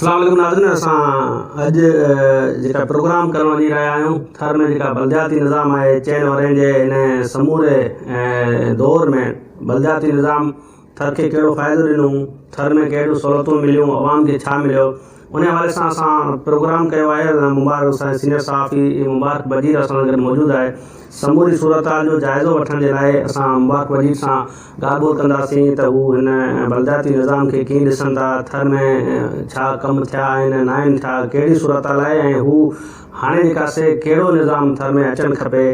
अस्सलाम वालेकुम नाज़रीन, असां अॼु जेका प्रोग्राम करण वञी रहिया आहियूं थर में जेका बलदियाती निज़ाम आहे चइनि वरनि जे इन समूरे दौर में बलदियाती निज़ाम थर खे कहिड़ो फ़ाइदो ॾिनो, थर में कहिड़ियूं सहूलियतूं मिलियूं, अवाम खे छा मिलियो, उन हवाले सां असां प्रोग्राम कयो आहे। मुबारक असांजे सीनियर सहाफ़ी मुबारक वज़ीर असां सां गॾु मौजूदु आहे। समूरी सूरत हाल जो जाइज़ो वठण जे लाइ असां मुबारक वज़ीर सां ॻाल्हि ॿोल कंदासीं त हू हिन बलदियाती निज़ाम खे कीअं ॾिसनि था, थर में छा कम थिया आहिनि, न आहिनि, छा कहिड़ी सूरत हाल आहे ऐं हू हाणे जेका से कहिड़ो निज़ाम थर में अचणु खपे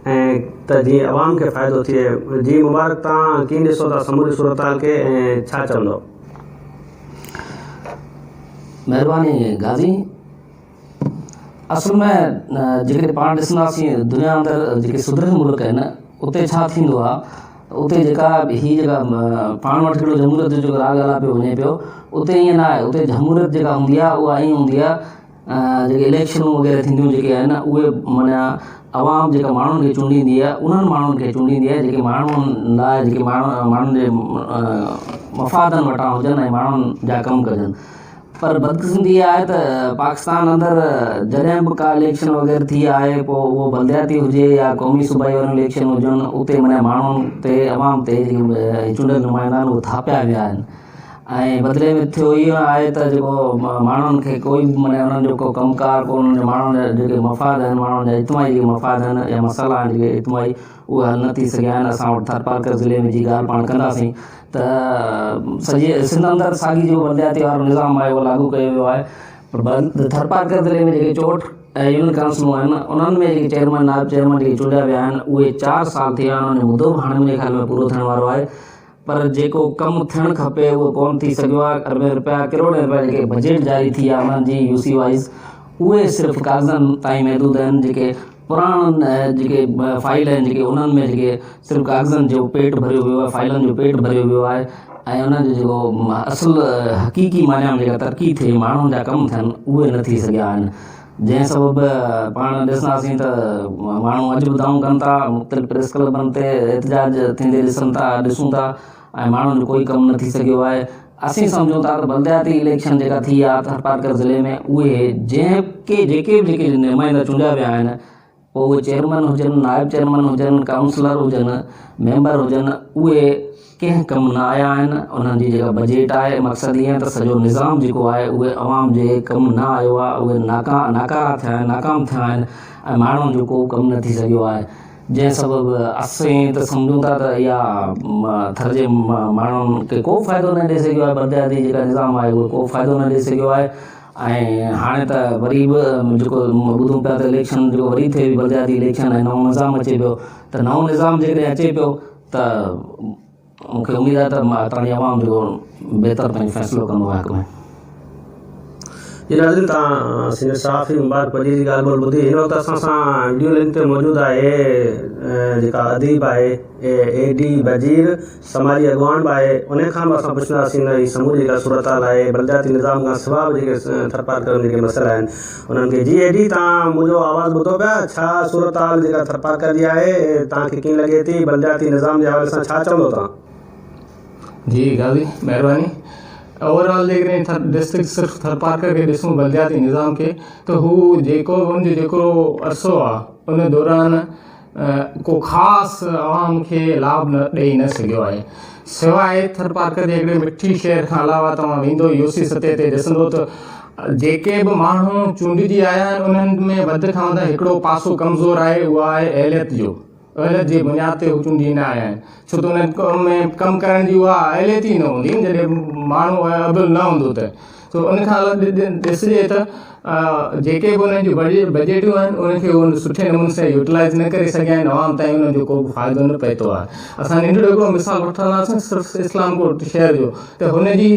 ऐं त जीअं अवाम खे फ़ाइदो थिए। जी मुबारक, तव्हां कीअं ॾिसो था समूरी सूरत हाल खे ऐं छा चवंदो? महिरबानी गाज़ी। असल में जेकॾहिं पाण ॾिसंदासीं दुनिया अंदरि जेके सुधरियल मुल्क आहिनि उते छा थींदो आहे, उते जेका पाण वटि हिकिड़ो जमहूरियत जो राग हला पियो वञे पियो, उते ईअं न आहे। उते जमहूरियत जेका हूंदी आहे उहा ईअं हूंदी आहे, जेके इलेक्शनूं वग़ैरह थींदियूं जेके आहिनि उहे माना अवाम जेका माण्हुनि खे चूंडींदी आहे उन्हनि माण्हुनि खे चूंडींदी आहे जेके माण्हुनि लाइ जेके माण्हुनि जे मफ़ादनि वटां हुजनि ऐं माण्हुनि जा कमु कजनि। पर बदकिस्मती आहे त पाकिस्तान अंदरि जॾहिं बि का इलेक्शन वग़ैरह थी आहे, पोइ उहो बलदियाती हुजे या क़ौमी सूबाई वारियूं इलेक्शन हुजनि, उते माना माण्हुनि ते अवाम ते चूंडियल नुमाइंदा आहिनि उहे थापिया विया आहिनि। ऐं बदिले में थियो इहो आहे त जेको माण्हुनि खे कोई बि माना उन्हनि जो को कमुकार को उन्हनि माण्हुनि जा जेके मफ़ाद आहिनि, माण्हुनि जा इज्तिमाही जेके मफ़ाद आहिनि या मसाइला आहिनि जेके इज्तिमाही, उहे हल न थी सघिया आहिनि। असां वटि थरपारकर ज़िले में जी ॻाल्हि पाण कंदासीं त सॼे सिंध अंदरि साॻी जो बलदियाती वारो निज़ाम आहे उहो लागू कयो वियो आहे। पर थरपारकर ज़िले में जेके 64 यूनियन काउंसिलूं आहिनि उन्हनि में जेके चेयरमैन नायब चेयरमैन जेके चूंडिया विया आहिनि उहे 4 साल थी विया आहिनि। उन्हनि जो मुदो हाणे मुंहिंजे ख़्याल में पूरो थियण वारो आहे, पर जेको कमु थियणु खपे उहो कोन थी सघियो आहे। अरबे रुपया करोड़ रुपया जेके बजट जारी थी आहे उन्हनि जी यूसी वाइज़, उहे सिर्फ़ु कागज़नि ताईं महदूद आहिनि। जेके पुराणनि जेके फाइल आहिनि जेके उन्हनि में जेके सिर्फ़ु कागज़नि जो पेट भरियो वियो आहे, फाइलनि जो पेट भरियो वियो आहे ऐं उन्हनि जो जेको असुलु हक़ीक़ी माना में जेका तरक़ी थिए, माण्हुनि जा कमु थियनि, उहे न थी सघिया आहिनि। जंहिं सबबु पाण ॾिसंदासीं त माण्हू अॼु बि दाऊं कनि था, मुख़्तलिफ़ प्रेस क्लबनि ते एहतिजाज थींदे ॾिसूं था ऐं माण्हुनि जो कोई कमु न थी सघियो आहे। असीं सम्झूं था त बलदियाती इलेक्शन जेका थी आहे थरपारकर ज़िले में, उहे जेके नुमाइंदा चूंडिया विया आहिनि, पोइ उहे चेयरमैन हुजनि, नायब चेयरमैन हुजनि, काउंसलर हुजनि, मेंबर हुजनि, उहे कंहिं कमु न आया आहिनि। उन्हनि जी जेका बजट आहे, मक़सदु ईअं त सॼो निज़ाम जेको आहे उहे अवाम जे कमु न आयो आहे, उहे नाकारा थिया आहिनि, नाकाम थिया आहिनि ऐं माण्हुनि जो को कमु न थी सघियो आहे। जंहिं सबबु असीं त सम्झूं था त इहा थर जे माण्हुनि खे को फ़ाइदो न ॾेई सघियो आहे। बलदियाती जेका निज़ाम आहे उहो को फ़ाइदो न ॾेई सघियो आहे। ऐं हाणे त वरी बि जेको ॿुधूं पिया त इलेक्शन जेको वरी थिए बलदियाती इलेक्शन ऐं नओं निज़ाम अचे पियो, त नओं निज़ाम जेकॾहिं अचे पियो त मूंखे उमेदु आहे त तव्हांजी अवाम जेको बहितर पंहिंजो फ़ैसिलो कंदो आहे हक़ में। जी नाज़रीन, तव्हां सीनियर सहाफ़ी मुबारक वज़ीर जी ॻाल्हि ॿोल ॿुधी। हिन वक़्तु असां सां वीडियो लिंक ते मौजूदु आहे जेका अदीब आहे AD वज़ीर, समाजी अॻवान बि आहे। उन खां बि असां पुछंदासीं न ही समूरी जेका सूरत हाल आहे बलदियाती निज़ाम खां सवाइ बि जेके थरपारकर जेके मसइला आहिनि उन्हनि खे। जी AD, तव्हां मुंहिंजो आवाज़ु ॿुधो पिया? छा सूरत हाल जेका थरपारकर जी आहे तव्हांखे कीअं लॻे थी? बलदियाती निज़ाम जे हवाले सां छा चवंदो तव्हां? जी गाज़ी, महिरबानी। ओवरऑल जेकॾहिं डिस्ट्रिक्ट सिर्फ़ु थरपारकर खे ॾिसूं बलदियाती निज़ाम खे, त हू उनजो जेको अरसो आहे उन दौरान को ख़ासि अवाम खे लाभ ॾेई न सघियो आहे। सवाइ थरपारकर जे हिकिड़े मिठी शहर खां अलावा तव्हां वेंदो यूसी सतह ते ॾिसंदो त जेके बि माण्हू चूंडिजी आया आहिनि उन्हनि में वधि खां वधि हिकिड़ो पासो कमज़ोर आहे, उहो आहे अहलियत जो। अहलियत जे बुनियाद ते हू चूंडी न आया आहिनि, छो त उन्हनि कम में कमु करण जी उहा अहलियत ई न हूंदी जॾहिं माण्हू अबुल न हूंदो त। सो उन खां ॾिसिजे त जेके बि उन्हनि जूं बजटूं आहिनि उनखे उन सुठे नमूने सां यूटिलाइज़ न करे सघिया आहिनि, अवाम ताईं उन्हनि जो को बि फ़ाइदो न पहुतो आहे। असां नंढिड़ो हिकिड़ो मिसाल वठंदासीं सिर्फ़ु इस्लाम कोट शहर जो, त हुनजी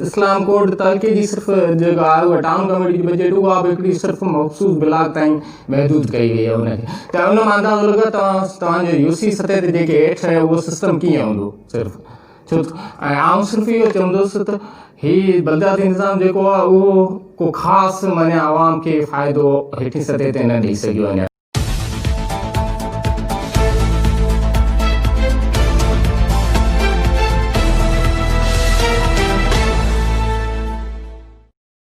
इस्लाम कोट तइलके जी सिर्फ़ु जेका आहे उहा टाउन कमेटी जी बजट उहा बि हिकिड़ी सिर्फ़ु मख़सूस ब्लाक ताईं महदूद कई वई आहे उनखे। त उन मां अंदाज़ो लॻो तव्हांजो यूसी सतह ते जेके हेठि आहे उहो सिस्टम कीअं हूंदो सिर्फ़ु। छो ऐं आउं सिर्फ़ु इहो चवंदुसि त हीउ बलदियाती निज़ाम जेको आहे उहो को ख़ासि माना अवाम खे फ़ाइदो हेठि सतह ते न ॾेई सघियो अञा।